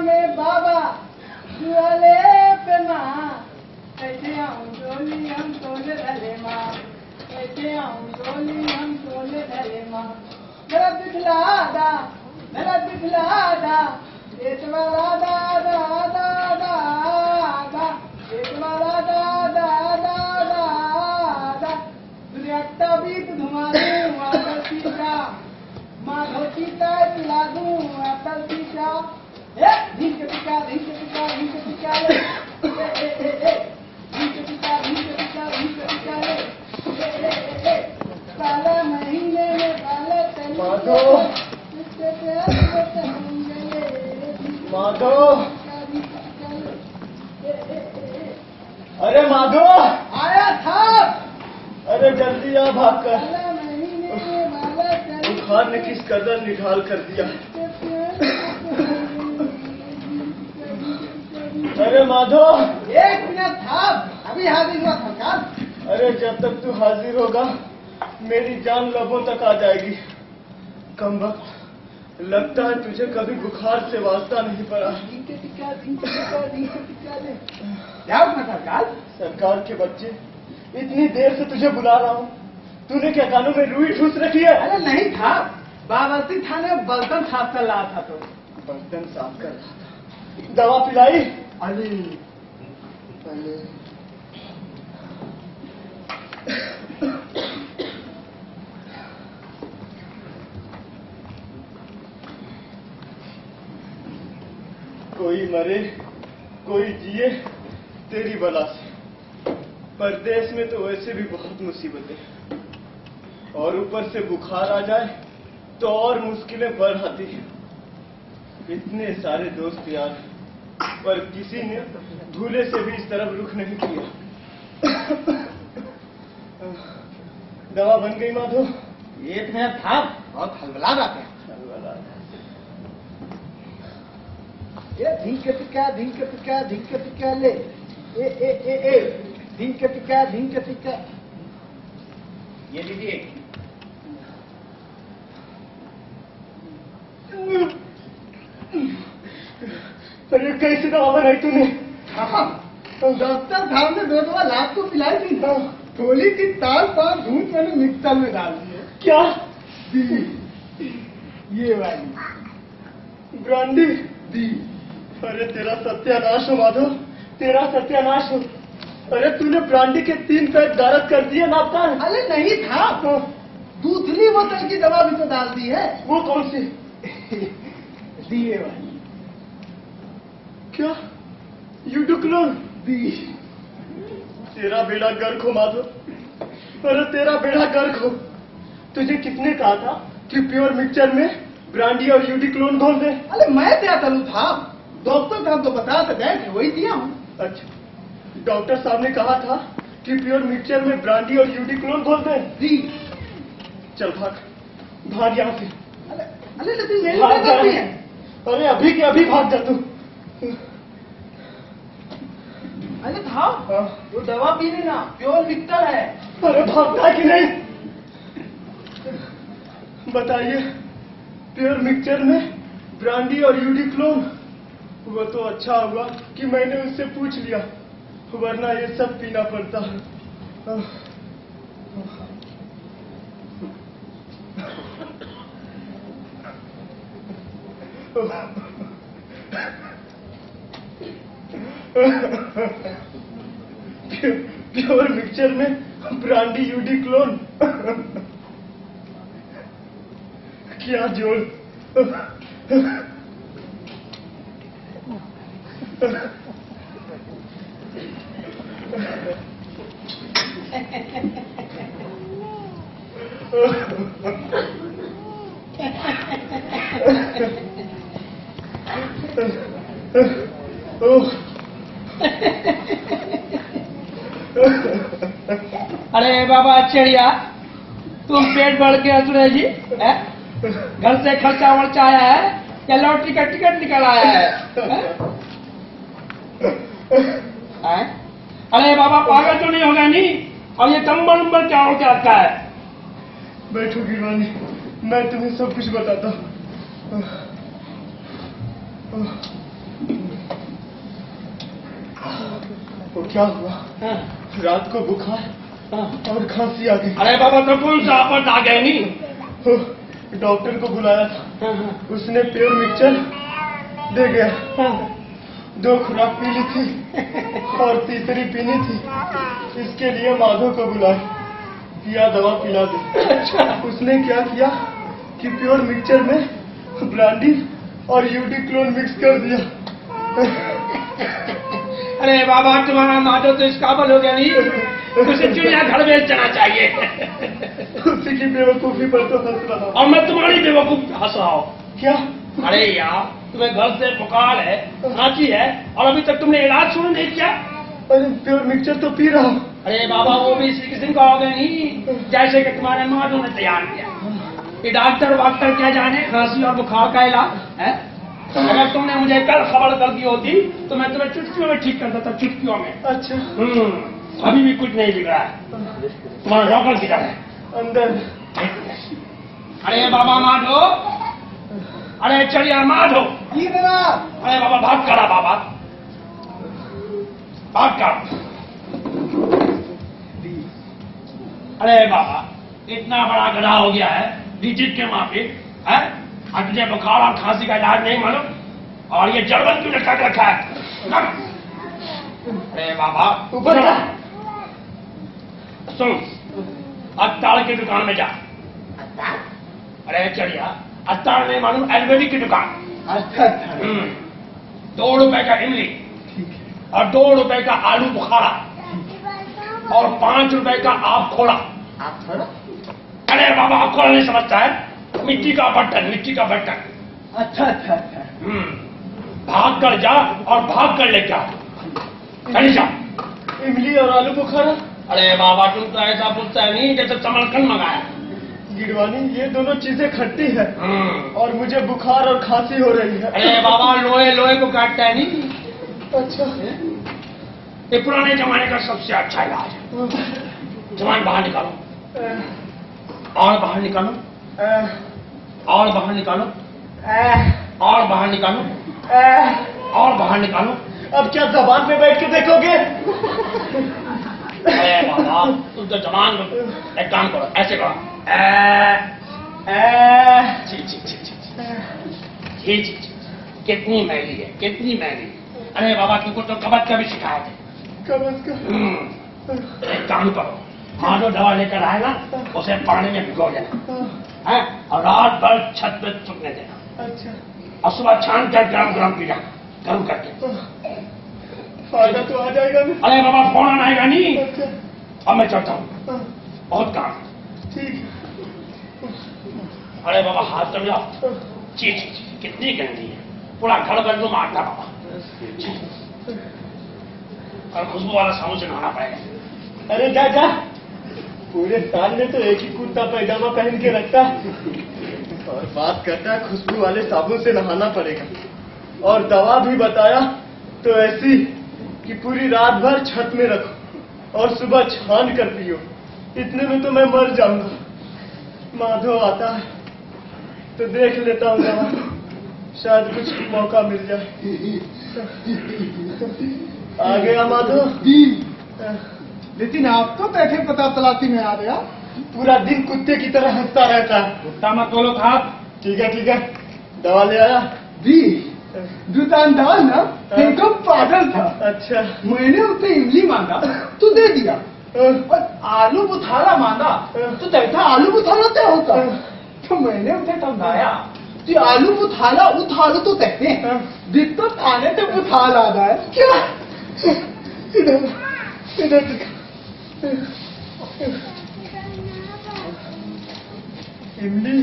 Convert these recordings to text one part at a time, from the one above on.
में बाबा जुआले पे माँ कैसे आऊँ डोली हम तोले ढले माँ कैसे आऊँ डोली हम तोले ढले माँ मेरा दिखला दा एक वाला दादा दादा एक वाला दादा दादा दुनिया बीत धुमा दूँ आकर सीता माधो सीता पिला दूँ आकर सीता ढींच पिका ले काला महीने में काले माधो अरे माधो आया था। अरे जल्दी आ भाग कर। काला महीने में वाला बुखार ने किस कदर निढाल कर दिया। अरे माधो एक मिनट था अभी हाजिर हुआ सरकार। अरे जब तक तू हाजिर होगा मेरी जान लबों तक आ जाएगी। कम वक्त लगता है तुझे कभी बुखार से वास्ता नहीं पड़ा। क्या हुआ सरकार? सरकार के बच्चे इतनी देर से तुझे बुला रहा हूँ। तूने क्या कानों में रुई ठूस रखी है? अरे नहीं था बावर्ची थाने बर्तन साफ कर रहा था। तो बर्तन साफ कर रहा था। दवा पिलाई? अरे कोई मरे कोई जिए तेरी बला से। परदेश में तो वैसे भी बहुत मुसीबतें और ऊपर से बुखार आ जाए तो और मुश्किलें बढ़ आती हैं। इतने सारे दोस्त यार पर किसी ने धूले से भी इस तरफ रुख नहीं किया। दवा बन गई माधो? एक मिनट था बहुत हलवला जाते हैं। ढींक टिका ले ढींक टिका ये लीजिए। अरे कैसे दवा बनाई तूने? डॉक्टर साहब ने 2 दवा लाख को पिलाई थी। थोड़ी सी ताल पाल धूप मैंने मिक्सर में डाल दी है। क्या? ये वाली ब्रांडी दी। अरे तेरा सत्यानाश हो माधो, तेरा सत्यानाश हो। अरे तूने ब्रांडी के 3 पैक गारत कर दिए नापता है। अरे नहीं था दूसरी बोतल की दवा भी तो डाल दी है। वो कौन सी? दिए वाली। क्या? यूडुक्लोन दी। तेरा बेड़ा गर्क हो माधो। अरे तेरा बेड़ा गर्क हो। तुझे किसने कहा था कि प्योर मिक्सचर में ब्रांडी और यूडिक्लोन घोल दे? अरे मैं क्या करूँ था? डॉक्टर साहब तो बता तो गए थे वही दिया हूँ। अच्छा डॉक्टर साहब ने कहा था कि प्योर मिक्सचर में ब्रांडी और यूडिक्लोन घोल दे? जी। चल भाग यहाँ से। अरे लेकिन मेरी भाग क्या गलती है? अरे अभी के अभी भाग जा तू। अरे था वो दवा पी लेना प्योर मिक्सचर है। अरे भागता कि नहीं? बताइए प्योर मिक्सचर में ब्रांडी और यूडिक्लोन। वो तो अच्छा हुआ कि मैंने उससे पूछ लिया वरना ये सब पीना पड़ता। प्योर मिक्सचर में ब्रांडी यूडिक्लोन क्या जोड़। अरे बाबा चिड़िया तुम पेट भर के हंस रहे जी? घर से खर्चा वर्चा आया है या लॉटरी का टिकट निकल आया है? अरे बाबा पागल तो नहीं होगा नहीं? और ये कंबल उम्बल क्या हो क्या रखा है? बैठो गिरवानी मैं तुम्हें सब कुछ बताता हूँ। वो क्या हुआ, हाँ, रात को बुखार हाँ। और खांसी आ गई। अरे बाबा तो कौन सा आपत आ गए नहीं? ओ, डॉक्टर को बुलाया था, हाँ, हाँ, उसने प्योर मिक्सचर दे गया। हाँ। 2 खुराक पी ली थी और तीसरी पीनी थी, इसके लिए माधव को बुलाया, किया दवा पिला दी। अच्छा। उसने क्या किया कि प्योर मिक्सचर में ब्रांडी और यूडिक्लोन मिक्स कर दिया। अरे बाबा तुम्हारा माधव तो इस काबल हो गया नहीं, उसे चिड़ियाघर में जाना चाहिए। उसी की बेवकूफी पर तो हंस रहा। और मैं तुम्हारी बेवकूफ हंस रहा हूँ। क्या? अरे यार तुम्हें घर से बुखार है, खांसी है और अभी तक तुमने इलाज शुरू नहीं किया। अरे प्योर मिक्सचर तो पी रहा हूँ। अरे बाबा वो भी इसी किस्म का हो गया नहीं, जैसे कि तुम्हारे माधव ने तैयार किया। ये डॉक्टर वाक्टर क्या जाने खांसी और बुखार का इलाज है। अगर तुमने मुझे कल खबर कर दी होती तो मैं तुम्हें चुटकियों में ठीक कर देता, चुटकियों में। अच्छा। अभी भी कुछ नहीं बिगड़ा है। तुम्हारा डॉक्टर किधर है? अंदर। अरे बाबा माधव, अरे चलिए माधव। जी जनाब। अरे बाबा भाग करा, बाबा भाग कर। अरे बाबा इतना बड़ा गधा हो गया है, डिजिट के माफी है, और तुझे बुखार और खांसी का इलाज नहीं मालूम, और ये जड़बन क्यों लटका के रखा है? अरे बाबा ऊपर जा। सुन, अत्तार की दुकान में जा। अरे चढ़िया, अत्तार नहीं मालूम, आयुर्वेदिक की दुकान। अच्छा अच्छा। 2 रुपए का इमली और 2 रुपए का आलू बुखारा और 5 रुपए का आप खोड़ा। आप थोड़ा। अरे बाबा आप खोड़ा नहीं समझता है, मिट्टी का बर्तन, मिट्टी का बर्तन। अच्छा अच्छा अच्छा। भाग कर जा और भाग कर लेके आ। चली जा। इमली और आलू बुखारा। अरे बाबा तुम तो ऐसा पूछता है नहीं जैसे समरकंद मंगाया। गिरवानी ये दोनों चीजें खट्टी है और मुझे बुखार और खांसी हो रही है। अरे बाबा लोहे लोहे को काटता है नहीं। अच्छा। ये पुराने जमाने का सबसे अच्छा इलाज है। जवान बाहर निकालो और बाहर निकालो और बाहर निकालो और बाहर निकालो और बाहर निकालो। अब क्या जबान पे बैठ के देखोगे? अरे बाबा तुम तो जवान हो, एक काम करो ऐसे करो। छी छी छी छी छी छी, कितनी मैली है, कितनी मैली। अरे बाबा तुमको तो कबज का भी शिकायत है। कबज का? एक काम करो, माधव दवा लेकर आएगा, उसे पानी में भिगो देना है और रात भर छत पे सूखने देना। अच्छा। और सुबह छान कर गरम गरम पी जाना, गर्म करके। फायदा तो आ जाएगा ना? अरे बाबा फोन आएगा नहीं। अच्छा। अब मैं चलता हूँ, बहुत काम। ठीक। अरे बाबा हाथ कर जाओ। छी छी छी, कितनी गंदी है, पूरा घर बंदू मारता बाबा। और खुशबू वाला साबुन से नहाना पड़ेगा। अरे जा जा, पूरे साल में तो एक ही कुर्ता पैजामा पहन के रखता और बात करता है खुशबू वाले साबुन से नहाना पड़ेगा। और दवा भी बताया तो ऐसी कि पूरी रात भर छत में रखो और सुबह छान कर पियो। इतने में तो मैं मर जाऊंगा। माधव आता है तो देख लेता हूँ दवा, शायद कुछ मौका मिल जाए। आ गया माधव जी। लेकिन आप तो बैठे पता तलाशी में आ गया। पूरा दिन कुत्ते की तरह हंसता रहता है। कुत्ता मत बोलो था। ठीक है, दवा ले आया। जी दुकानदार ना एकदम पागल था। अच्छा। मैंने उसे इमली मांगा तो दे दिया, और आलू बुखारा मांगा तो देखा आलू बुखारा क्या होता है। तो मैंने उसे समझाया कि आलू बुखारा उठालो तो कहते हैं, दिक्कत खाने से बुखार आ जाए। क्या? इधर इधर दिखा। इमली,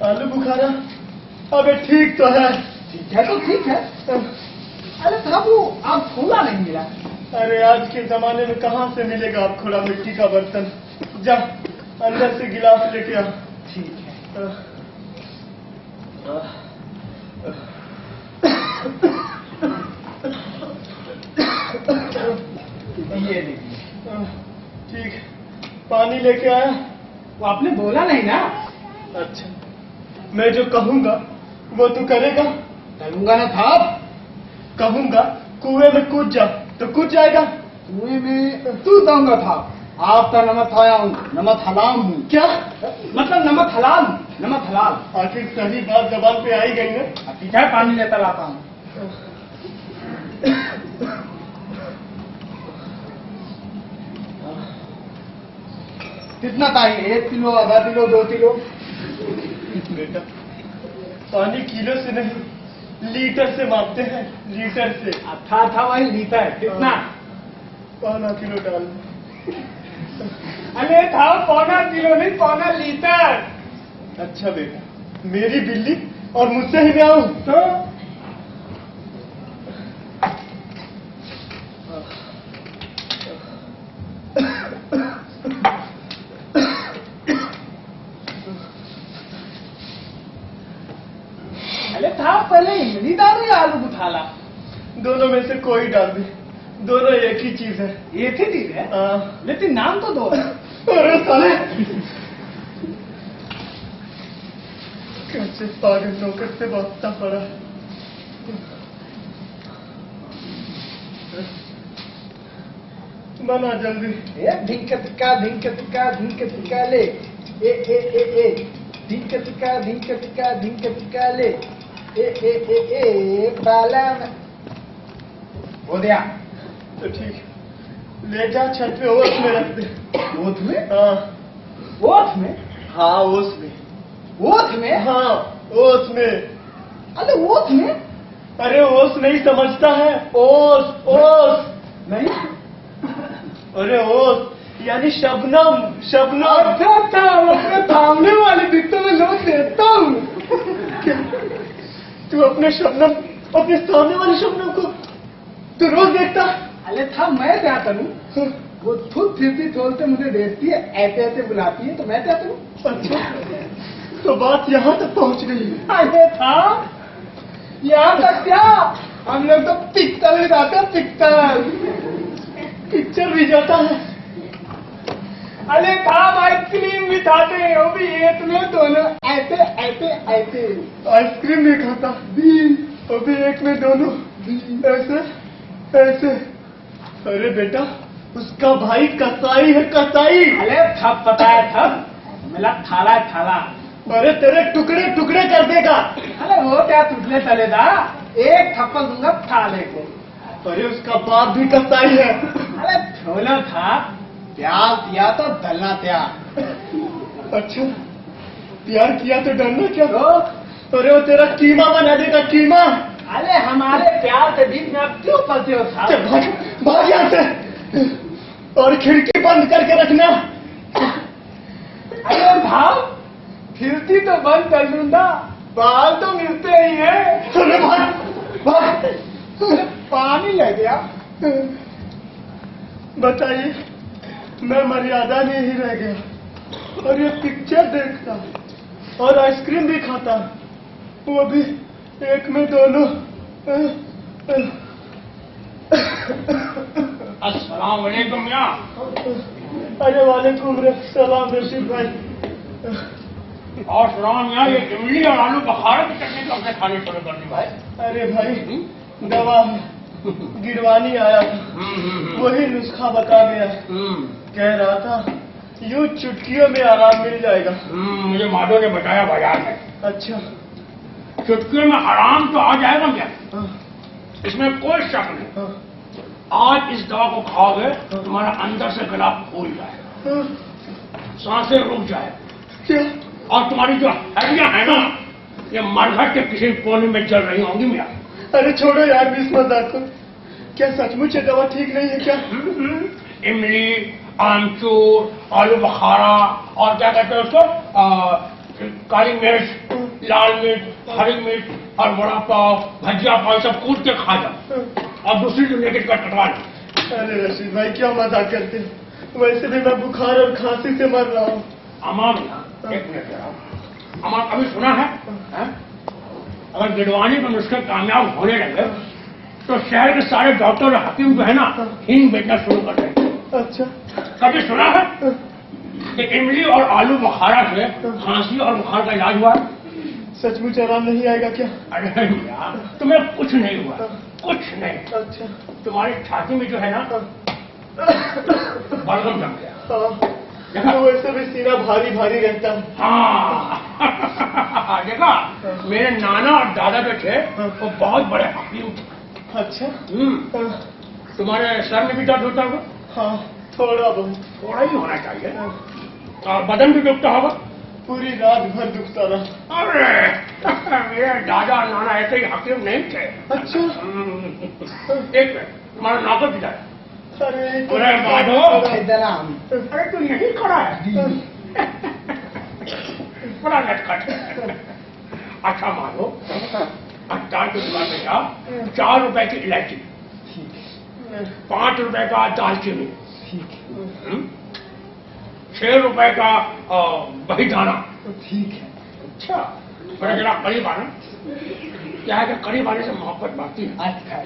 आलू बुखारा, अबे ठीक तो है। ठीक है तो ठीक है। अरे साहब वो आप खोला नहीं मिला। अरे आज के जमाने में कहाँ से मिलेगा आप खोला मिट्टी का बर्तन? जा अंदर से गिलास लेके आ। ठीक है। ये देखिए। ठीक, पानी लेके आया। वो आपने बोला नहीं ना। अच्छा, मैं जो कहूंगा वो तू करेगा? करूंगा ना साहब। कहूंगा कुएं में कूद जा तो कूद जाएगा। कुएं में तू दंगा था, आप तो नमक खाया हूँ, नमक हलाम हूँ। क्या मतलब नमक हलाल हूँ, नमक हलाल। आखिर सही बात जबान पे आई गई ना। पीछा पानी लेकर आता हूँ। कितना चाहिए? 1 किलो, आधा किलो, 2 किलो? बेटा पानी किलो से नहीं लीटर से मापते हैं, लीटर से। अच्छा वही लीटर। कितना? 1.25 किलो डाल। अरे था 1.25 किलो नहीं, 1.25 लीटर। अच्छा बेटा मेरी बिल्ली और मुझसे ही मैं आऊं तो अरे था पहले इमली डाल या आलू बुखाला? दोनों में से कोई डाल दे, दोनों एक ही चीज है। एक ही चीज है हाँ। लेकिन नाम तो 2 है। अरे साले कैसे पागल नौकर से वास्ता पड़ा। बना जल्दी। धिंक टिक्का धिंक टिक्का धिंक टिक्का ले। ए धिंक टिक्का धिंक टिक्का धिंक टिक्का ले। ए बाला में हो गया तो ठीक ले जा, छत पे ओस में रख दे। ओथ में? हाँ ओथ में? हाँ ओस में। ओथ में? हाँ ओस में। अरे ओथ में? अरे ओस नहीं समझता है? ओस ओस नहीं। अरे ओस यानी शबनम, शबनम। अच्छा अपने सामने वाले दिखते में लोग देता हूँ। तू अपने शबनम, अपने सामने वाले शबनम को तू रोज देखता? अरे था मैं क्या करूँ? वो खुद फिरती छोड़ते मुझे देखती है, ऐसे ऐसे बुलाती है, तो मैं क्या करूँ? अच्छा तो बात यहाँ तक पहुँच गई। अरे था यहाँ तक क्या, हम लोग तो पिक्चर भी जाते हैं, पिक्चर भी जाता है। अरे था आइसक्रीम भी खाते हैं, वो भी एक में दोनों ऐसे ऐसे ऐसे। आइसक्रीम भी खाता वो भी एक में दोनों ऐसे ऐसे। अरे बेटा उसका भाई कसाई है, कसाई। अरे थप पता है थप, मिला थाला है थाला। अरे तेरे टुकड़े टुकड़े कर देगा। अरे वो क्या तुझले चलेगा, एक थप्पड़ दूंगा थाले को। अरे उसका बाप भी कसाई है। अरे छोलो था, प्यार किया तो डलना त्याग। अच्छा प्यार किया तो डरना क्या? तो अरे वो तेरा कीमा बना देगा, कीमा। अरे हमारे प्यार के बीच में आप क्यों फंसे हो था? चल भाग, भाग यहाँ से और खिड़की बंद करके रखना। अरे भाव खिड़की तो बंद कर दूंगा, बाल तो मिलते ही हैं। अरे भाग भाग। अरे पानी लग गया। बताइए मैं मर्यादा में ही रह गया और ये पिक्चर देखता और आइसक्रीम भी खाता, वो भी एक में दोनों। अस्सलाम वालेकुम मियां। अरे वालेकुम सलाम रशीद भाई। और सुनाओ मियां, ये इमली और आलू बुखारा की चटनी कब से खानी शुरू कर दी भाई? अरे भाई दवा गिरवानी आया था, वही नुस्खा बता गया। कह रहा था यूं चुटकियों में आराम मिल जाएगा। मुझे माधो ने बताया बाजार में। अच्छा चुटकियों में आराम तो आ जाएगा क्या, हाँ, इसमें कोई शक नहीं। हाँ, आज इस दवा को खाओगे तो तुम्हारा अंदर से गला फूल जाएगा, हाँ, सांसें रुक जाए, क्या? और तुम्हारी जो हड्डियां है ना, ये मरघट के किसी कोने में जल रही होंगी मियां। अरे छोड़ो यार बीस मजाक को। क्या सचमुच ये दवा ठीक नहीं है क्या? इमली, आमचूर, आलू बुखारा और क्या कहते हैं उसको, काली मिर्च, लाल मिर्च, हरी मिर्च और वड़ा पाव, भजिया पाव सब कूट के खा जाओ और दूसरी जो नेगेट का कटवा लो। अरे रशीद भाई क्या मजाक करते हैं, वैसे भी मैं बुखार और खांसी से मर रहा हूँ। अमार एक मिनट जरा, अमार कभी सुना है? अगर गिरवानी के नुस्खे कामयाब होने लगे तो शहर के सारे डॉक्टर और हकीम जो है ना, हिंग बेचना शुरू कर देंगे। अच्छा कभी सुना है कि इमली और आलू बुखारा से खांसी और बुखार का इलाज हुआ? सचमुच आराम नहीं आएगा क्या? अरे यार तुम्हें कुछ नहीं हुआ, कुछ नहीं। अच्छा। तुम्हारी छाती में जो है ना बलगम जम गया। हाँ, तो वैसे भी सीना भारी भारी रहता है। हाँ देखा, मेरे नाना और दादा जो थे वो बहुत बड़े हकीम थे। अच्छा। तुम्हारे सर में भी दर्द होता होगा? हाँ, थोड़ा बहुत। थोड़ा ही होना चाहिए। और बदन भी दुखता होगा? पूरी रात भर दुखता रहा। अरे मेरे दादा और नाना ऐसे ही हकीम नहीं थे। अच्छा। एक मिनट, तुम्हारा नौकर किधर है? अरे माधो, सीताराम। अरे तू यही खड़ा है? बड़ा नटखट है। अच्छा माधो, अचार की दुकान में जा, 4 रुपए की इलायची, 5 रुपए का दालचीनी, 6 रुपए का वही दाना। ठीक है। अच्छा, मेरा जरा करीब आना। क्या है कि करीब आने से मोहब्बत बढ़ती है। अच्छा।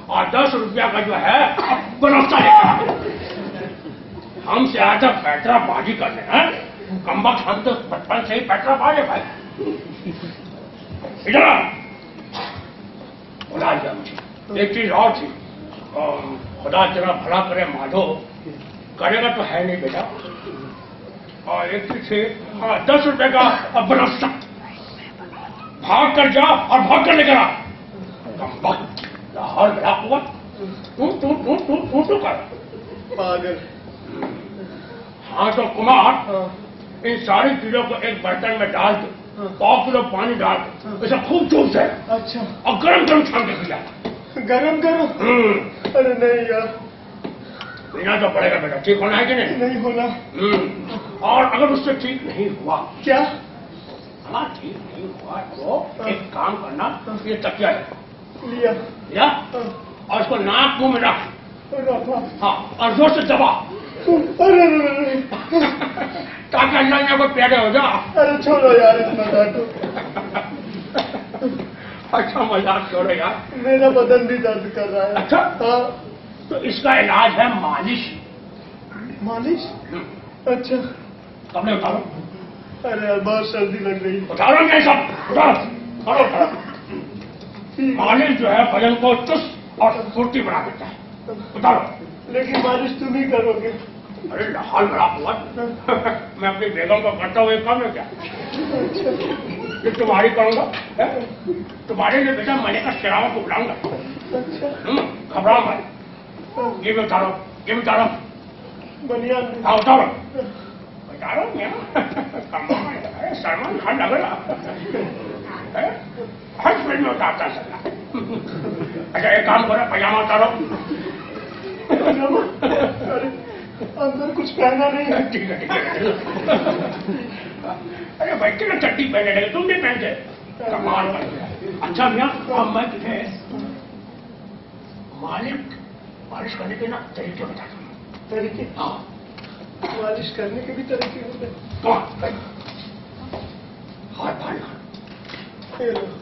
और 10 रुपया का जो है बनौता लेकर हमसे आधा पैटरा बाजी करने हैं। कम्बक हम तो बचपन से ही पैटरा बाजे भाई। इधर बुला दिया मुझे। एक चीज और थी, खुदा तेरा भला करे माधो, करेगा तो है नहीं बेटा। और एक चीज थी, 10 रुपए का बनौता, भाग कर जा और भाग कर लेकर आ। कम्बक लाहौर बड़ा हुआ, तू कर पागल। हाँ तो कुमार, इन सारी चीजों को एक बर्तन में डाल दो, 100 किलो पानी डाल दो, इसे खूब जोर से। अच्छा। और गरम गरम छान के पिया। गरम करो? अरे नहीं यार, पीना तो पड़ेगा बेटा। ठीक होना है कि नहीं? नहीं होना। और अगर उससे ठीक नहीं हुआ? क्या? हाँ, ठीक नहीं हुआ तो एक काम करना, ये तकिया है, लिया या और इसको नाक मुंह में रख। रखा। हाँ, और जोर से दबा। अरे ताकि अंदर में कोई पैदा हो जा। अरे छोड़ो यार इस मजाक को। अच्छा मजाक छोड़ो यार, मेरा बदन भी दर्द कर रहा है। अच्छा। हाँ। तो इसका इलाज है मालिश। मालिश? अच्छा। कपड़े उतारो। अरे यार बहुत सर्दी लग रही है। उतारो नहीं सब, उतारो उतारो। मालिश जो है बदन को चुस्त और फुर्ती बना देता है। उतारो। लेकिन मालिश तुम ही करोगे। अरे लाहौल बड़ा हुआ। मैं अपनी बेगम को करता हुए काम है क्या? ये तुम्हारी करूंगा, तुम्हारे लिए बेटा मैंने का शराबा को बुलाऊंगा। घबराओ मत। ये भी उतारो, ये भी उतारो। बनियान। हाँ उतारो उतारो। अरे सलमान खान लग रहा हर फिल्म में उतारता है। अच्छा एक काम करो, पजामा उतारो। अरे अंदर कुछ पहना नहीं है। ठीक है ठीक है। अरे बच्चे ना चट्टी पहने लगे, तुम नहीं पहनते? कमाल कर दिया। अच्छा भैया, अब मैं तुझे मालिश करने के ना तरीके बताता हूँ। तरीके? हाँ, मालिश करने के भी तरीके होते हैं। हाथ बांधना,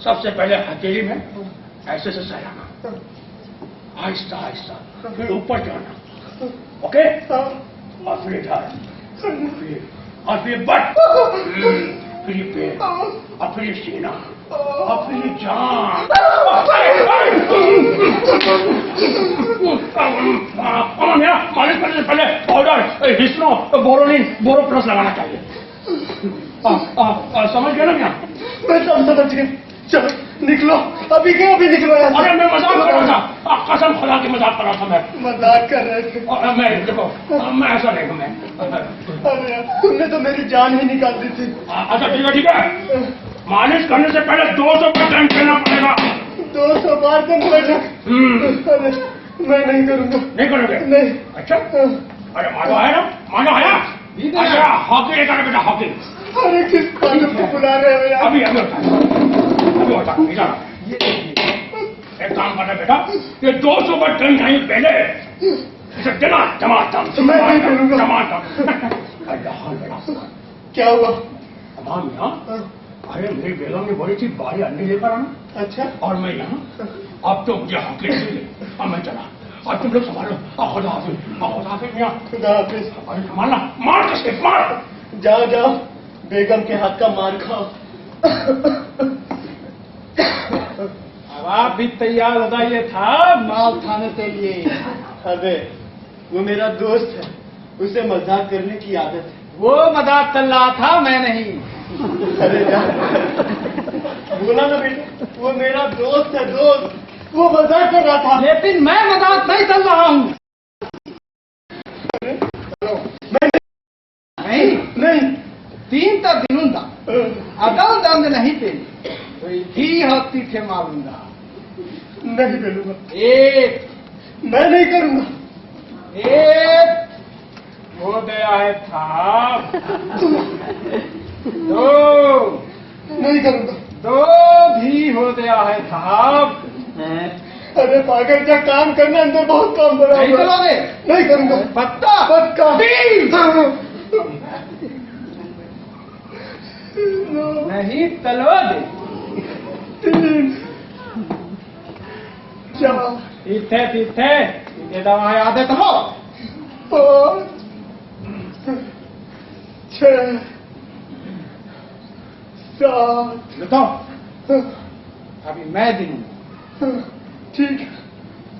सबसे पहले हथेली में ऐसे से सहलाना, आहिस्ता आहिस्ता, फिर ऊपर जाना, ओके? और फिर इधर, और फिर बट, फिर ये पेट, और फिर ये सीना, और फिर ये जान। मालिश करने से पहले पाउडर हिस्नो बोरोलिन बोरो प्लस लगाना चाहिए। समझ गया ना भैया? मैं सब समझ गया। चलो निकलो, अभी क्या अभी निकलो यार। अरे मैं मजाक कर रहा था, कसम खुदा की मजाक कर रहा था मैं। मजाक कर रहे थे? मैं देखो, मैं ऐसा नहीं हूँ मैं। अरे यार तुमने तो मेरी जान ही निकाल दी थी। अच्छा ठीक है। मालिश करने से पहले 200 बार टाइम खेलना पड़ेगा। 200 बार तुम बैठक? अरे मैं नहीं करूँगा। नहीं करोगे? नहीं। अच्छा, अरे मानो आया ना, मानो आया। अच्छा हॉकी लेकर बेटा, हॉकी। अरे किस पागल को बुला रहे हो यार? अभी अभी होता इधर। एक काम करना बेटा, ये 200 बार टाइम नहीं पहले इसे जमा जमा मैं नहीं करूँगा। क्या हुआ? तमाम यहाँ, अरे मेरी बेगम ने बोली थी बारी अन्य लेकर आना। अच्छा। और मैं यहाँ, अब तो मुझे हॉकी लगेगी। अब मैं चला, अब तुम लोग संभालो। खुदा हाफिज, खुदा हाफिज भैया। खुदा हाफिज। अरे संभालना, मार कसके मार। जाओ जाओ, बेगम के हाथ का मार खाओ। आप भी तैयार हो जाइए था माल खाने के लिए। अबे वो मेरा दोस्त है, उसे मजाक करने की आदत है। वो मजाक चल रहा था, मैं नहीं। अरे यार बोला ना बेटा, वो मेरा दोस्त है, दोस्त, वो मजाक कर रहा था। लेकिन मैं मजाक नहीं चल रहा हूँ। नहीं नहीं तीन तो दिनूंगा अदल दंद नहीं तेरी कोई भी होती थे मालूंगा। नहीं करूंगा, एक मैं नहीं करूंगा। एक हो गया है था। दो नहीं करूंगा। दो भी हो गया है साहब। अरे पागल क्या काम करना, अंदर बहुत काम पड़ा नहीं हुआ है। चलोगे? नहीं करूंगा। पक्का? पक्का। तीन। नहीं चलोगे? तीन चार पीछे दवाएं आदत हो। पाँच छह सात। बताओ अभी मैं दूंगा। ठीक,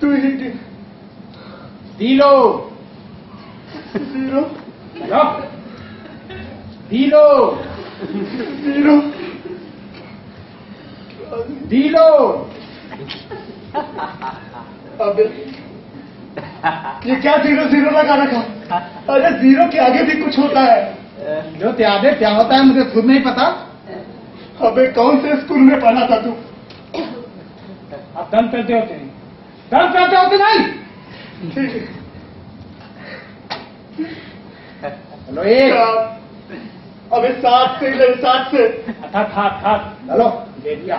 तू ही दे। दिलो जीरो चलो दिलो जीरो दिलो। अबे ये क्या जीरो जीरो लगा रखा? अरे जीरो के आगे भी कुछ होता है। जो त्यादे क्या होता है मुझे खुद नहीं पता। अबे कौन से स्कूल में पढ़ा था तू? अब दम करते होते नहीं, दम करते होते नहीं। ठीक है। चलो एक। अबे सात से ले, सात से। था चलो दे दिया।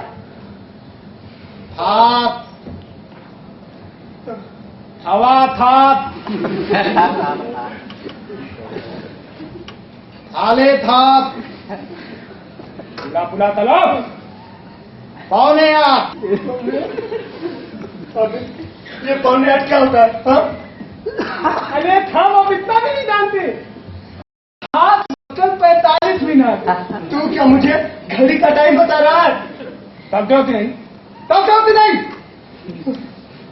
हाथ हवा था। थाले था। पुला चलो। पौने आठ। अबे ये पौने आठ क्या होता है? हाँ? अरे हम अब इतना भी नहीं जानते। 45 मिनट। तू क्या मुझे घड़ी का टाइम बता रहा है? तब होती नहीं, तब होती नहीं।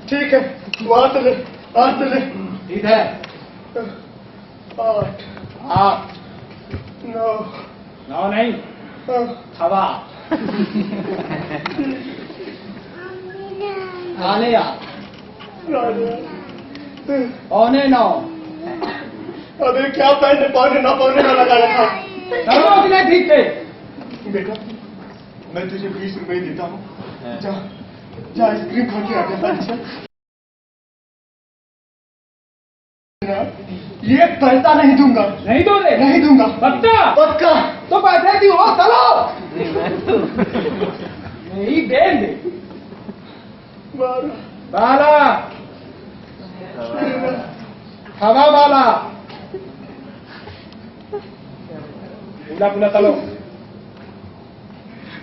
ठीक है, वहां से ले, वहां से ले। ठीक है। आठ आठ नौ। नौ नहीं, हाँ, हवा। थाले आठ। पौने नौ। अबे क्या पहले पौने नौ लगा रखा? चलो कि नहीं ठीक थे? बेटा मैं तुझे 20 रुपए देता हूँ, जा जा आइसक्रीम खा के आ जा। अच्छा ये पैसा नहीं दूंगा। नहीं दो दे? नहीं दूंगा। पक्का? पक्का। तो पैसे क्यों हो? चलो। नहीं दे दे। 12 बाला हवा वाला। पूला चलो।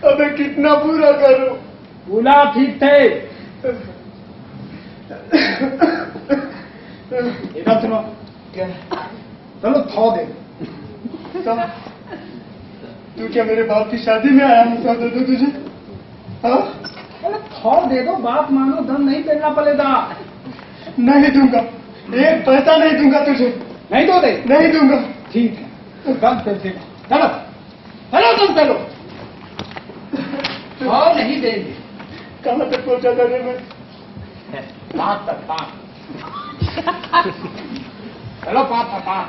अबे कितना पूरा करूं? पूला ठीक थे। इधर सुनो। क्या? चलो थो दे। तो, तू क्या मेरे बाप की शादी में आया है? दे दो तुझे। हाँ? अरे थो दे दो, बात मानो, धन नहीं करना पड़ेगा। नहीं दूंगा, एक पैसा नहीं दूंगा तुझे। नहीं दो दे? नहीं दूंगा। ठीक है, कम पैसे। चलो चलो तुम चलो। और नहीं देंगे। कहाँ तक पहुंचा था रे मैं? 5 तक 5। चलो 5 तक 5।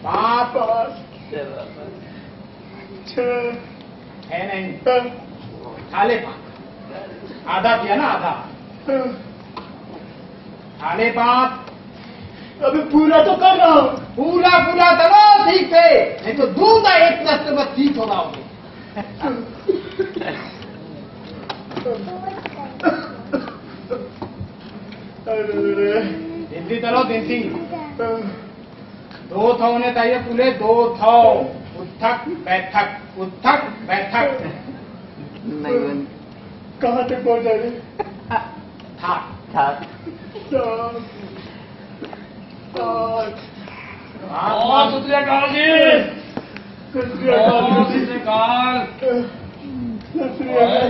5 5 6 है नहीं। थाले 5 आधा किया ना, आधा। थाले 5। अबे पूरा तो कर रहा हूँ। पूरा चलो ठीक है, नहीं तो दूंगा एक प्लस से बस ठीक हो जाओगे। अरे दिनती चलो दिनती। 2 था होने चाहिए पूरे, 2 था। उठक बैठक, उठक बैठक। कहाँ तक पहुंचा रे? था 7 8 और दूसरे काल जी, सत श्री अकाल और जी। दूसरे काल। सत श्री अकाल।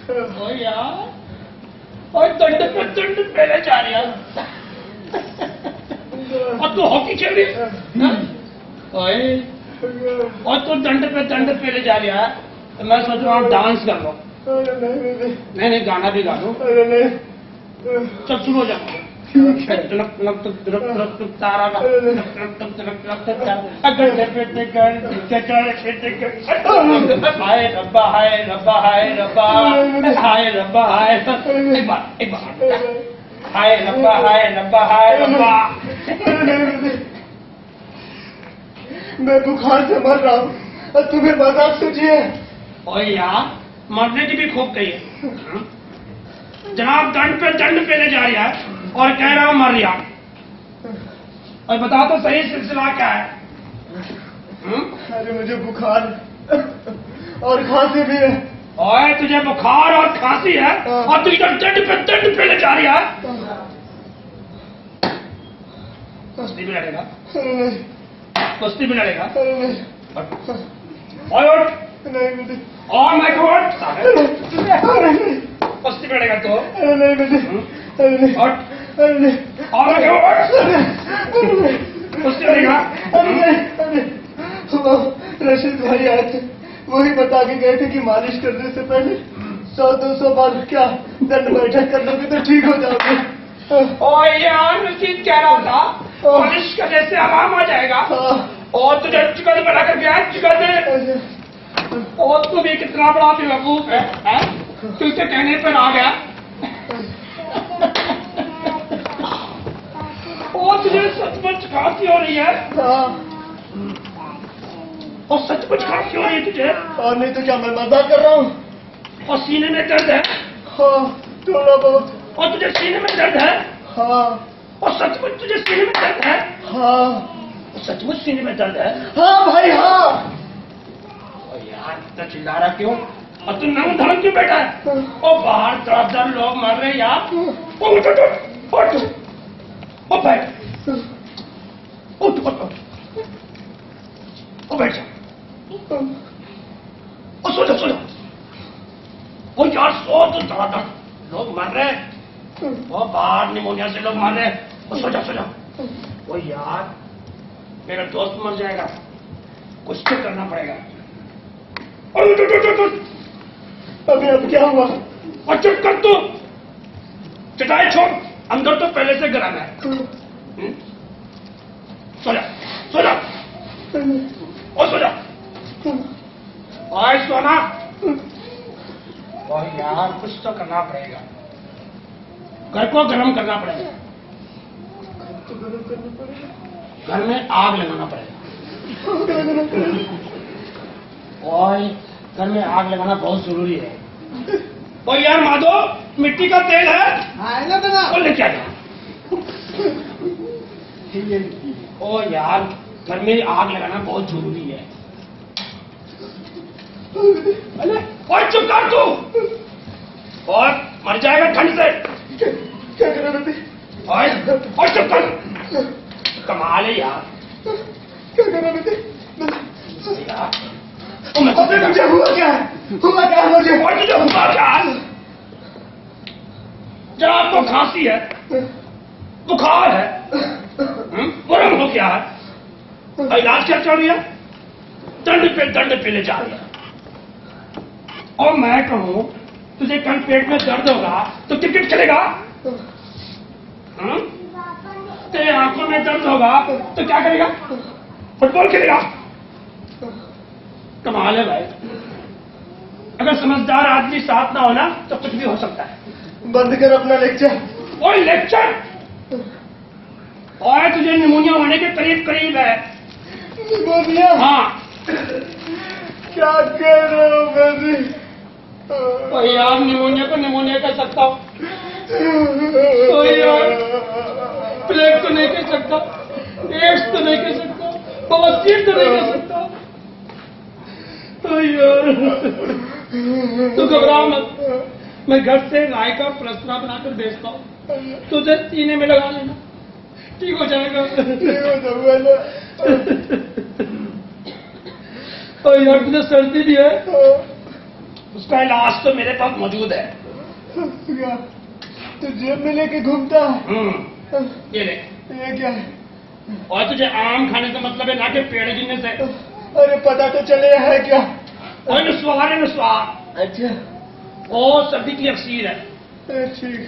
ओ यार, और दंड पे दंड पहले जा रही है। और तू हॉकी खेल रही है? ओए, और तू दंड पे दंड पहले जा रही है। तो मैं सोच रहा हूँ डांस कर लो। नहीं, गाना भी गा लो। चल शुरू हो जाओ। तारा हाय रब्बा, हाय रब्बा, हाय रब्बा, हाय रब्बा, हाय एक बार हाय रब्बा, हाय रब्बा, हाय रब्बा। मैं बुखार से मर रहा हूँ और तुम्हें मजाक सूझिए। और यार, मरने की भी खूब कही है। जनाब दंड पे दंड पेले जा रही है और कह रहा हूं मर रहा। और बता तो सही सिलसिला क्या है? अरे मुझे बुखार और खांसी भी है। और तुझे बुखार और खांसी है और तू इधर दंड पे दंड पेले जा रही है। कुश्ती भी लड़ेगा? कुश्ती भी लड़ेगा? और मैं कुश्ती लड़ेगा तो? कुश्ती लड़ेगा? रशीद भाई आए थे, वही बता के गए थे कि मालिश करने से पहले 100-200 बार क्या दंड बैठक कर लोगे तो ठीक हो जाओगे। और यार रशीद कह रहा था मालिश करने से आराम आ जाएगा। और तुझे चिकन बना कर गया चिकन। और तू भी कितना बड़ा बेवकूफ है? तुझसे कहने पर आ गया। और तुझे सचमुच खांसी हो रही है? और सचमुच खांसी हो रही है तुझे? और नहीं तो क्या मैं मजाक कर रहा हूँ? और सीने में दर्द है? हाँ थोड़ा बहुत। और तुझे सीने में दर्द है? हाँ। और सचमुच तुझे सीने में दर्द है? हाँ। और सचमुच सीने में दर्द है? हाँ भाई हाँ। और यार इतना चिल्ला रहा क्यों? और तू नंग धड़क क्यों बैठा है? और बाहर तरफ लोग मर रहे यार। उठ उठ उठ उठ और बैठ। उठ उठ उठ और बैठ जा। और सो जा सो जा। और यार सो तो धड़ाधड़ लोग मर रहे हैं। और बाहर निमोनिया से लोग मर रहे हैं। और सो जा सो जा। और यार मेरा दोस्त मर जाएगा, कुछ तो करना पड़ेगा। और उठ उठ उठ उठ। अभी अब क्या हुआ? और चुप कर तू, चटाई छोड़, अंदर तो पहले से गर्म है। सो जा सो जा और सो जा। और सोना। और यार कुछ तो करना पड़ेगा, घर को गर्म करना पड़ेगा। घर में आग लगाना पड़ेगा। और घर में आग लगाना बहुत जरूरी है। और यार माधव मिट्टी का तेल है ना बना। और लेके आ जा। ओ यार घर में आग लगाना बहुत जरूरी है। और चुप कर तू, और मर जाएगा ठंड से। क्या कर रहे थे? और चुप कर। कमाल है यार। क्या कर रहे थे? यार मुझे हुआ क्या? हुआ क्या मुझे? और तुझे हुआ क्या? जब आपको खांसी है, बुखार है, बुरम हो क्या है, इलाज क्या चल रही है? दंड पे ले जा रही है। और मैं कहूं तुझे कल पेट में दर्द होगा तो क्रिकेट खेलेगा? तेरे आंखों में दर्द होगा तो क्या करेगा? फुटबॉल खेलेगा? कमाल है भाई। अगर समझदार आदमी साथ ना हो ना तो कुछ भी हो सकता है। बंद कर अपना लेक्चर। और लेक्चर? और तुझे निमोनिया होने के करीब करीब है। निमोनिया? हाँ। क्या कर रहे हो बेबी? तो यार निमोनिया को निमोनिया कह सकता हूँ, तो यार प्लेग तो नहीं कह सकता, एड्स तो नहीं कह सकता, बवासीर तो नहीं कह सकता। तो यार तू घबरा मत, मैं घर से राय का प्लसरा बनाकर भेजता हूँ, तुझे सीने में लगा लेना, ठीक हो जाएगा। और यार तुझे सर्दी भी है उसका इलाज तो मेरे पास मौजूद है। क्या? तो जेब में लेके घूमता है? ये ले। ये क्या है? और तुझे आम खाने से मतलब है ना कि पेड़ गिनने से। अरे पता तो चले है क्या? और नुस्वार अच्छा। वो सर्दी की अक्सीर है। ठीक,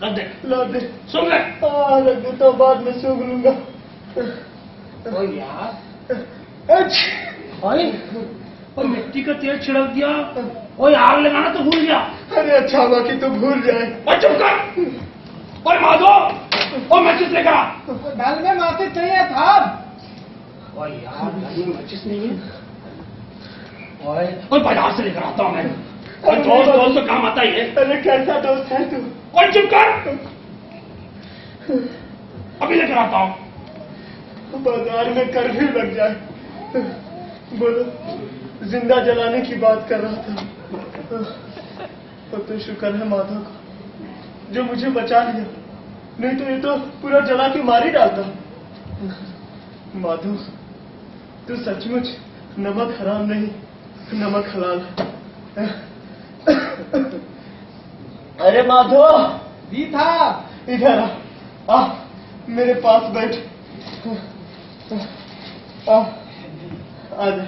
रख दे। ला दे। सुन ले। रख दे तो बाद में सूंघ लूंगा। ओ यार, अच्छा। और मिट्टी का तेल छिड़क दिया। और आग लगाना तो भूल गया। अरे अच्छा हुआ कि तू भूल जाए। और चुप कर। और माधो, और मैचिस लेकर आ। घर में माचिस चाहिए साहब। और यार घर में मैचिस नहीं है। और बाजार से लेकर आता हूँ मैं। और दोस्त तो काम आता ही है। अरे कैसा दोस्त है तू? और चुप कर। अभी लेकर आता हूँ। बाजार में कर्फ्यू लग जाए। बोलो, जिंदा जलाने की बात कर रहा था। तो शुक्र है माधव का जो मुझे बचा लिया, नहीं तो ये तो पूरा जला के मार ही डालता। माधव, तू सचमुच नमक हराम नहीं, नमक हलाल। अरे माधव जी साहब। इधर आ, मेरे पास बैठ। आजा,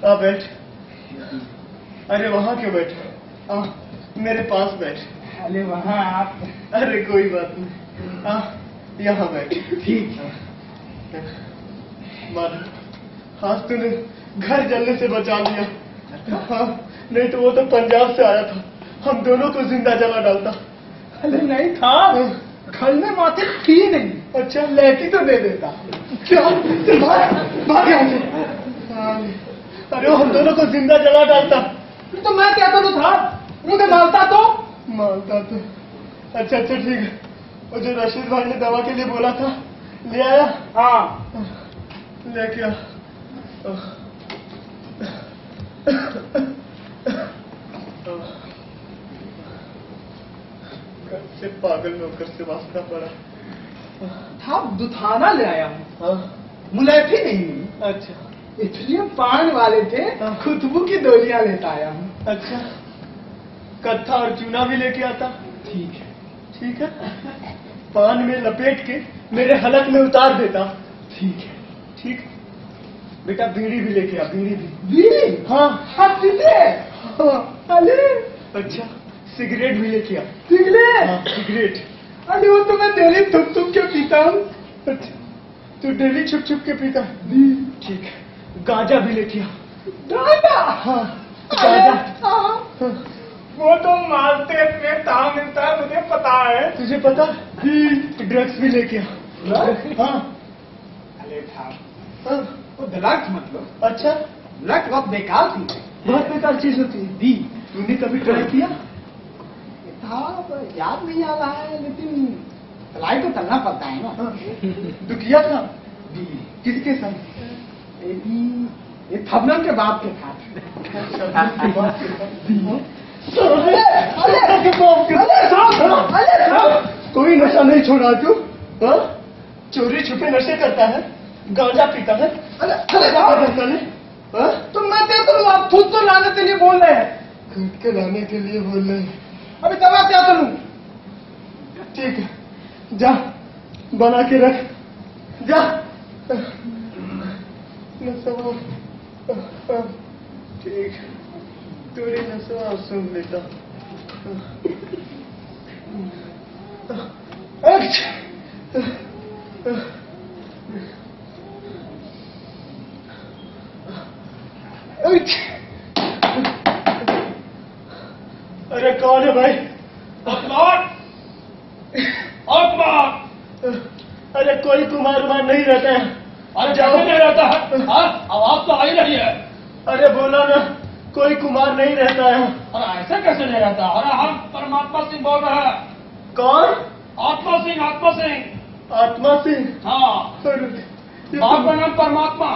आ बैठ। अरे वहां क्यों बैठे? मेरे पास बैठ। अरे वहाँ आप। अरे कोई बात नहीं, यहाँ बैठ। ठीक। माधव, आज तूने घर जलने से बचा लिया। हाँ, नहीं तो वो तो पंजाब से आया था, हम दोनों को जिंदा जला डालता। अरे नहीं था, घर में माचिस थी नहीं। अच्छा, लेकी तो दे देता। क्या? भाग यहाँ से। अरे वो हम दोनों को जिंदा जला डालता। तो मैं क्या करूँ साहब? मुझे मारता तो? मानता तो। अच्छा ठीक है। वो जो रशीद भाई ने दवा के लिए बोला था, ले आया? हाँ। लेके आ। घर से पागल नौकर से वास्ता पड़ा। साहब दुधाना ले आया हूँ, हाँ, मुलैठी नहीं। अच्छा इसलिए पान वाले थे, हाँ। खुशबू की डोलियां लेता आया हूँ। अच्छा, कत्था और चूना भी लेके आता। ठीक है। ठीक है, पान में लपेट के मेरे हलक में उतार देता। ठीक है। ठीक। बेटा बीड़ी भी लेके आ, बीड़ी भी। बीड़ी? हाँ आप पीते? हाँ। अरे अच्छा, सिगरेट भी लेके आ। सिगरेट? हाँ, सिगरेट। अरे वो तो मैं डेली थुक थुक के पीता हूँ। अच्छा, तू डेली छुप छुप के पीता है? ठीक है, गांजा भी लेके आ। गांजा? हाँ, अरे, गांजा। हाँ। वो तो मालते में कहाँ मिलता है मुझे पता है। तुझे पता? ड्रग्स भी लेके आ। हाँ अरे साहब, हाँ। वो ड्रग्स मतलब? अच्छा, ड्रग्स बहुत बेकार चीज है। बहुत बेकार चीज होती है। दी, तूने कभी ट्राई किया? साहब याद नहीं आ रहा है, लेकिन चलाई तो करना पड़ता है ना। हाँ। तू किया था? जी। किसके साथ? ये थबनम के बाप के साथ। कोई नशा नहीं छोड़ा तू? हाँ? चोरी छुपे नशे करता है, गांजा पीता है। अरे करता है? हाँ? तो मैं क्या करूँ? आप खुद तो लाने के लिए बोल रहे हैं। कूट के लाने के लिए बोल रहे हैं। अभी दवा क्या करूँ? ठीक है, जा बना के रख, जा। नशा ठीक, थोड़ी नशा सुन लेता। अरे कौन है भाई? अरे कोई कुमार उमार नहीं रहता है। अरे जाओ नहीं रहता है। आवाज तो आ ही रही है। अरे बोला ना, कोई कुमार नहीं रहता है। अरे ऐसे कैसे नहीं रहता? अरे हम परमात्मा सिंह बोल रहे हैं। कौन? आत्मा सिंह, आत्मा सिंह। आत्मा सिंह? हाँ, अरे ये बाप का तो, नाम परमात्मा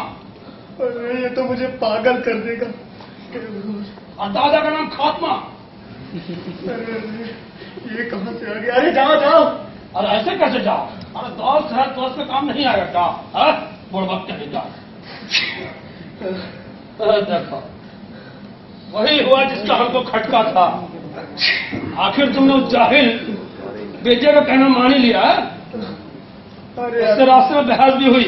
अरे ये तो मुझे पागल कर देगा। और दादा का नाम खात्मा। अरे ये कहाँ से आ गया? अरे जाओ जाओ। अरे ऐसे कैसे जाओ? अरे दोस्त है, दोस्त का काम नहीं आएगा क्या? बुढ़ वक्त चले जाओ। देखो वही हुआ जिसका हमको खटका था। आखिर तुमने उस जाहिल बेटे का कहना मान ही लिया। अरे इससे रास्ते में बहस भी हुई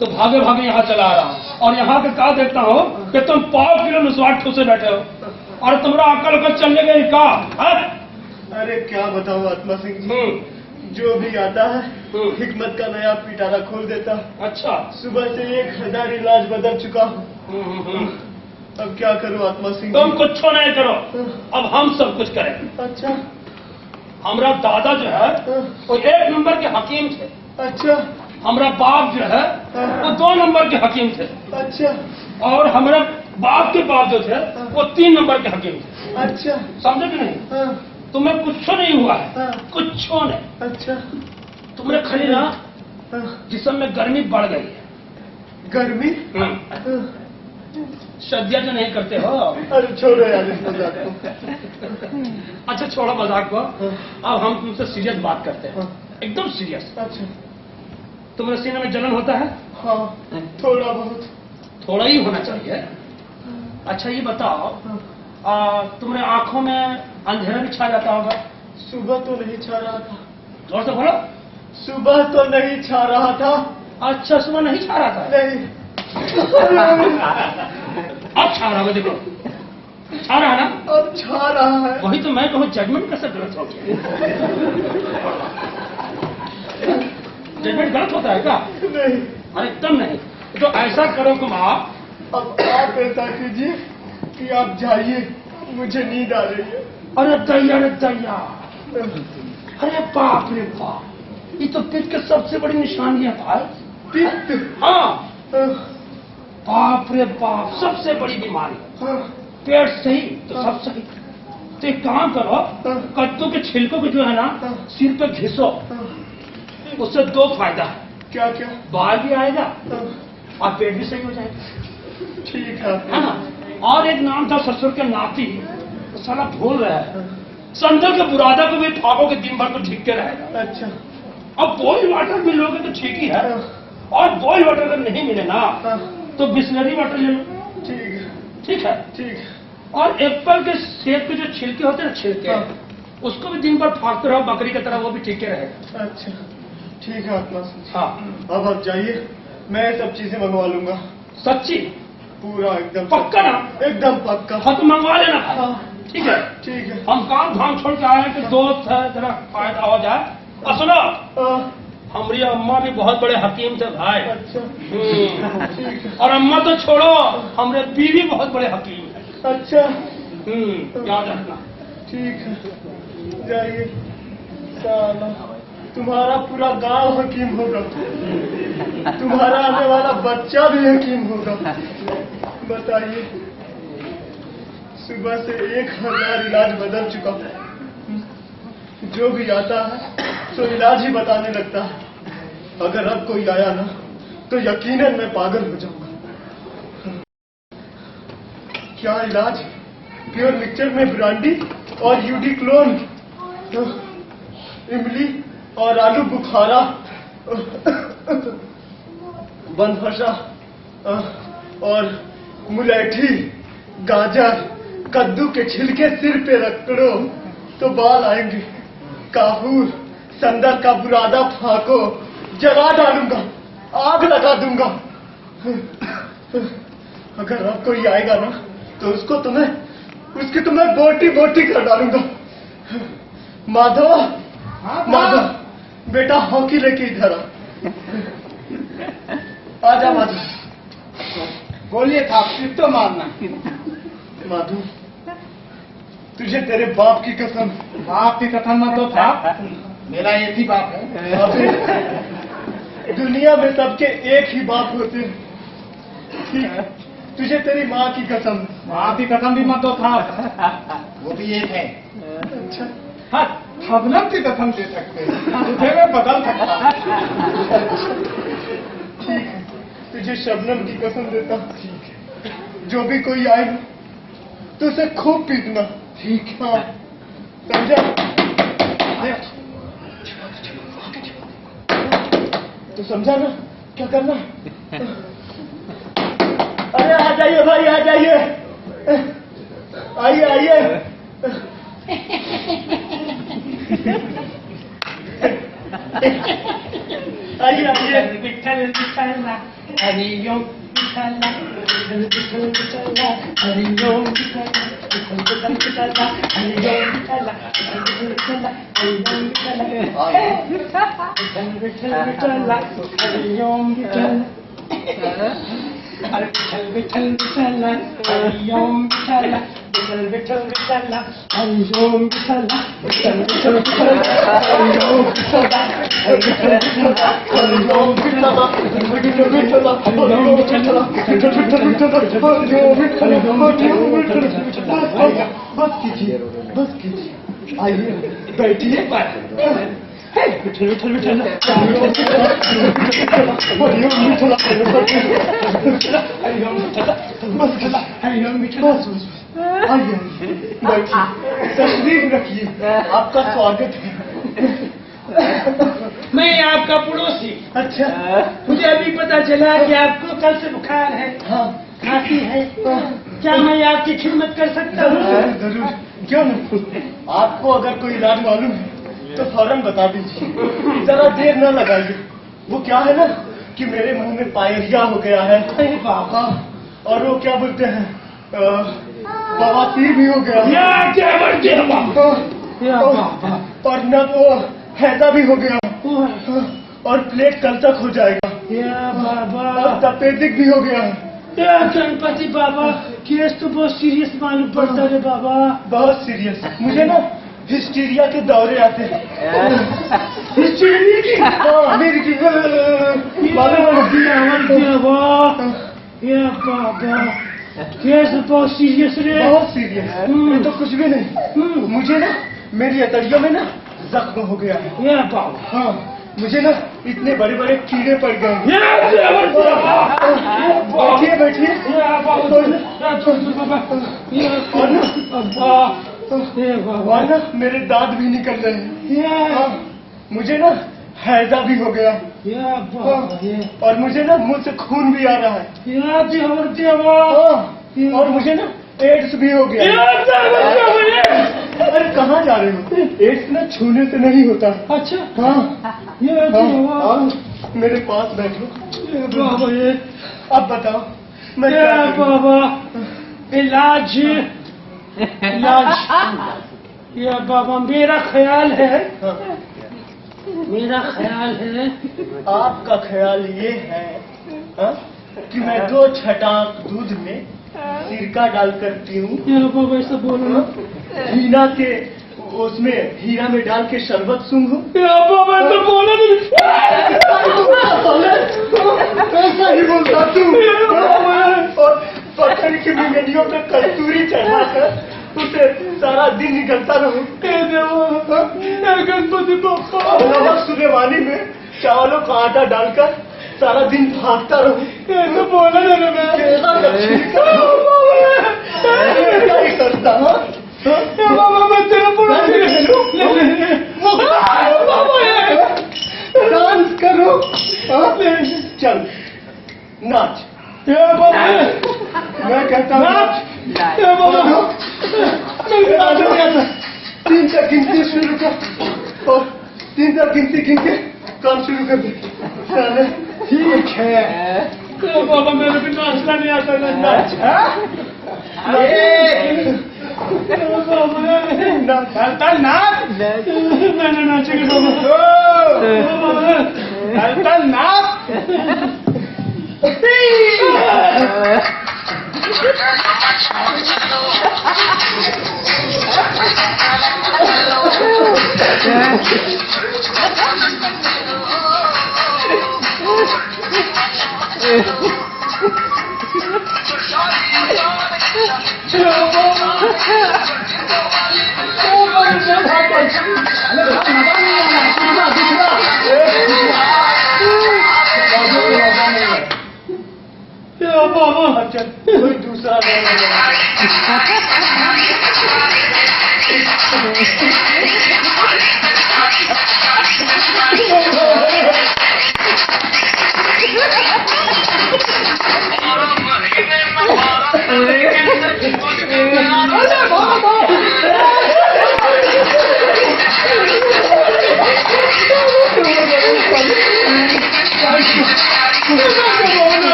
तो भागे भागे यहाँ चला आ रहा हूँ और यहाँ के कहा देखता हूँ कि तुम 5 किलो निस्वार्थ ठूसे बैठे हो और तुम्हारा अकल उकल चलने गई का। अरे क्या बताऊं आत्मा सिंह जी, जो भी आता है हिकमत का नया पिटारा खोल देता। अच्छा, सुबह से 1000 इलाज बदल चुका हूँ। अब क्या करूं आत्मा सिंह तुम जी? कुछ नहीं करो, अब हम सब कुछ करें। अच्छा हमारा दादा जो है वो 1 नंबर के हकीम थे। अच्छा हमारा बाप जो है वो 2 नंबर के हकीम थे अच्छा और हमारे बाप के बाप जो थे वो 3 नंबर के हकीम थे। अच्छा समझे कि नहीं? हाँ, तुम्हें कुछ नहीं हुआ है, हाँ। कुछ नहीं। अच्छा तुमने खाली ना हाँ, जिस्म में गर्मी बढ़ गई है। गर्मी। हाँ। हाँ, सद्या जो नहीं करते हो। अरे छोड़ो यार इस मजाक को। अच्छा छोड़ो मजाक को, अब हम तुमसे सीरियस बात करते हैं, हाँ। एकदम सीरियस। अच्छा तुम्हारे सीने में जलन होता है? हाँ, थोड़ा बहुत। थोड़ा ही होना चाहिए। अच्छा ये बताओ, तुम्हारे आंखों में अंधेरा भी छा जाता होगा? सुबह तो नहीं छा रहा था। जोर से बोलो। सुबह तो नहीं छा रहा था। अच्छा सुबह नहीं छा रहा था? नहीं। अब छा रहा है, देखो छा रहा है ना? अब छा रहा है। वही तो मैं कहूँ, जजमेंट कैसे गलत हो गया? जजमेंट गलत होता है क्या? नहीं। अरे एकदम नहीं। तो ऐसा करो तुम आप ऐसा कीजिए कि आप जाइए, मुझे नींद आ रही है। अरे दैया, अरे बाप रे बाप, ये तो पित्त की सबसे बड़ी निशानी है भाई। पित्त? हाँ, हाँ, बाप रे बाप, सबसे बड़ी बीमारी। हाँ, पेट सही तो सब सही। तो एक काम करो, कद्दू के छिलकों को जो है ना सिर पे घिसो, उससे 2 फायदा है। क्या क्या? बाल भी आएगा हाँ, और पेट भी सही हो जाएगा। ठीक है। है ना? और एक नाम था ससुर के नाती, तो साला भूल रहा है, संदल के बुरादा को भी फागो के दिन भर तो ठीक के रहेगा। अच्छा। अब बॉइल वाटर भी लोगे तो ठीक ही है, हाँ, और बॉइल वाटर अगर नहीं मिले ना हाँ, तो बिस्लरी वाटर ले लो। ठीक है। ठीक है। ठीक है। और एप्पल के सेब के जो छिलके होते हैं ना, छिलके, हाँ। उसको भी दिन भर फाड़ते रहो बकरी की तरह, वो भी ठीक रहेगा। अच्छा ठीक है आत्मा सिंह जी। हाँ। अब आप जाइए, मैं सब चीजें मंगवा लूंगा। सच्ची? पूरा एकदम पक्का ना? एकदम पक्का। हाँ तो मंगवा लेना भाई। हाँ, ठीक है। ठीक है। हम काम धाम छोड़ के आए हैं कि दोस्त है, जरा फायदा हो जाए। और सुनो, हाँ, हमारी अम्मा भी बहुत बड़े हकीम थे भाई। अच्छा ठीक है। और अम्मा तो छोड़ो, हमारे बीवी बहुत बड़े हकीम है। अच्छा याद रखना। ठीक है, जाइए। साला तुम्हारा पूरा गांव हकीम होगा, तुम्हारा आने वाला बच्चा भी हकीम होगा। बताइए, सुबह से 1000 इलाज बदल चुका हूं। जो भी आता है तो इलाज ही बताने लगता है। अगर अब कोई आया ना तो यकीनन मैं पागल हो जाऊंगा। क्या इलाज? प्योर मिक्सचर में ब्रांडी और यूडिक्लोन, इमली और आलू बुखारा, बनफशा और मुलैठी, गाजर, कद्दू के छिलके सिर पे रख लो तो बाल आएंगे। काफूर, संदल का बुरादा फाको, जला डालूंगा, आग लगा दूंगा। अगर अब कोई आएगा ना तो उसकी तुम्हें बोटी बोटी कर डालूंगा। माधव, माधव बेटा, हॉकी लेके इधर आ। आजा माधव। बोलिए था, फिर तो मारना। माधव, तुझे तेरे बाप की कसम। बाप की कसम मत दो था, मेरा एक ही बाप है। अबे, दुनिया में सबके एक ही बाप होते हैं। ठीक, तुझे तेरी माँ की कसम। माँ की कसम भी मत दो था, वो भी एक है। अच्छा, हाँ, शबनम की कसम दे सकते हैं, तुझे मैं बदल सकता। ठीक है, तुझे शबनम की कसम देता। ठीक है, जो भी कोई आए ना तो उसे खूब पीटना। ठीक है। हाँ, समझा? तो समझा ना क्या करना है? अरे आ जाइए भाई, आ जाइए। आइए आइए। आइए आइए। विठल विठल हरि ओम विठल विठल विठल विठल हरि ओम विठल विठल विठल हरि ओम विठल विठल हरि ओम विठल विठल विठल हरि ओम विठल विठल विठल विठल हरि ओम विठल विठल विठल विठल हरि ओम विठल विठल विठल विठल हरि ओम विठल हरि ओम बस कीजिए बस कीजिए। आइए बैठिए। विठल विठल विठल आइए बैठिए, तशरीफ रखिए, आपका स्वागत है। मैं आपका पड़ोसी। अच्छा, मुझे अभी पता चला कि आपको कल से बुखार है, हाँ खांसी है। क्या मैं आपकी खिदमत कर सकता हूँ? जरूर जरूर, क्यों नहीं। आपको अगर कोई इलाज मालूम है तो फौरन बता दीजिए, जरा देर न लगाइए। वो क्या है ना कि मेरे मुंह में पायरिया हो गया है। बाबा, और वो क्या बोलते हैं, बवासीर भी हो गया है। क्या बोलते हैं बाबा? और न वो हैजा भी हो गया, और प्लेट कल तक हो जाएगा, बाबा, और तपेदिक भी हो गया है। गणपति बाबा, केस तो बहुत सीरियस मालूम पड़ता है बाबा। बहुत सीरियस। मुझे ना हिस्टीरिया के दौरे आते हैं। हिस्टीरिया की? हाँ, मेरी की मालूम है। बाबा, केस बहुत सीरियस रे। बहुत सीरियस। ये तो कुछ भी नहीं। मुझे ना मेरी अतड़ियों में ना जख्म हो गया है। बाबा, हाँ, मुझे ना इतने बड़े बड़े कीड़े पड़ गए हैं। बैठिए बैठिए। और ना मेरे दांत भी निकल रहे हैं। हाँ, मुझे ना हैजा भी हो गया, और मुझे ना मुंह से खून भी आ रहा है। हाँ, और मुझे ना एड्स भी हो गया। अरे कहाँ जा रहे हो? एड्स ना छूने से नहीं होता। अच्छा, हाँ, हाँ, मेरे पास बैठो। अब बताओ मैं क्या करूं? बाबा, इलाज ये बाबा, मेरा ख्याल है, हाँ, मेरा ख्याल है आपका ख्याल ये है, हाँ, कि मैं 2 छटाक दूध में सिरका डालकर पीऊं, बाबा ऐसा बोलो ना। हीरा के उसमें हीरा में डाल के शरबत सूंघूं। बाबा ऐसा बोलो नहीं। ऐसा ही बोलता तू। और पत्थर की बिंगड़ियों पे कस्तूरी चढ़ाकर उसे सारा दिन निकलता रहूं। गणपति बाबा, नमक सुलेमानी में चावलों का आटा डालकर सारा दिन भागता रहूं। ऐसा बोला ना मैं। केला का छिलका क्या ही करता। हाँ, बाबा मैं तेरा पड़ोसी डांस करो। हाँ, चल नाच। मैं कहता हूँ नाच। 3 तक गिनती शुरू कर, और 3 तक गिनती गिन के काम शुरू कर दे। चले, ठीक है। बाबा, मेरे भी नाचना नहीं आता। नाच। नाच, मैंने नाचेंगे बाबा। नाच। चल, कोई दूसरा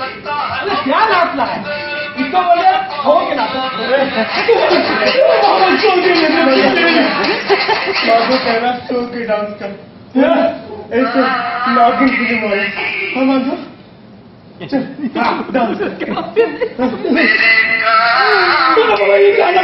अरे क्या नाचना है? इसको बोले हो के नाचो। बाबू कह रहा सो के डांस कर ऐसे नागिन फिल्म वाले हम आंधो चल डांस ये गाना